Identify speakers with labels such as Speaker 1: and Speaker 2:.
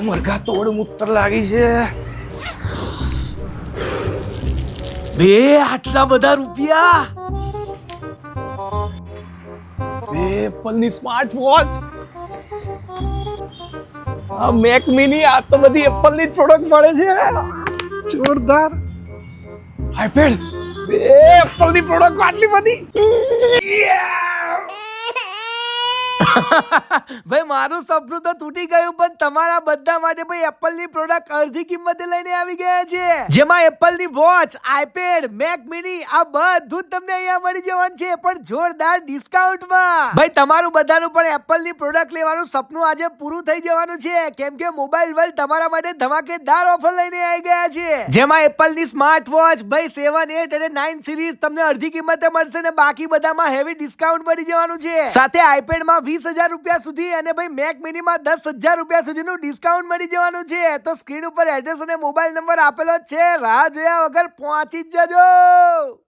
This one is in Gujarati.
Speaker 1: મરઘા તોડ મૂત્ર લાગી છે બે આટલા બધા રૂપિયા એપલની સ્માર્ટ વોચ આ મેક મિની આ તો બધી એપલની પ્રોડક્ટ મળે છે જોરદાર આઈપેડ એપલની પ્રોડક્ટ આટલી બધી ભાઈ મારું સપનું તો તૂટી ગયું પણ તમારા બધા માટે ભાઈ એપલની પ્રોડક્ટ અડધી કિંમતે લઈને આવી ગયા છે જેમાં એપલની વોચ આઈપેડ મેક મિની આ બધું જ તમને અહીંયા મળી જવાનું છે પણ જોરદાર ડિસ્કાઉન્ટમાં ભાઈ તમારું બધાનું પણ એપલની પ્રોડક્ટ લેવાનું સપનું આજે પૂરું થઈ જવાનું છે કેમ કે મોબાઈલ વર્લ્ડ તમારા માટે ધમાકેદાર ઓફર લઈને આવી ગયા છે જેમાં એપલની સ્માર્ટ વોચ ભાઈ 7, 8 અને 9 સિરીઝ તમને અડધી કિંમતે મળશે ને બાકી બધામાં હેવી ડિસ્કાઉન્ટ મળી જવાનું છે સાથે આઈપેડમાં 20,000 રૂપિયા સુધી અને ભાઈ મેક મિનીમાં 10,000 રૂપિયા સુધીનું ડિસ્કાઉન્ટ મળી જવાનું છે તો સ્ક્રીન ઉપર એડ્રેસ અને મોબાઈલ નંબર આપેલો જ છે રાહ જોયા વગર પહોંચી જ જજો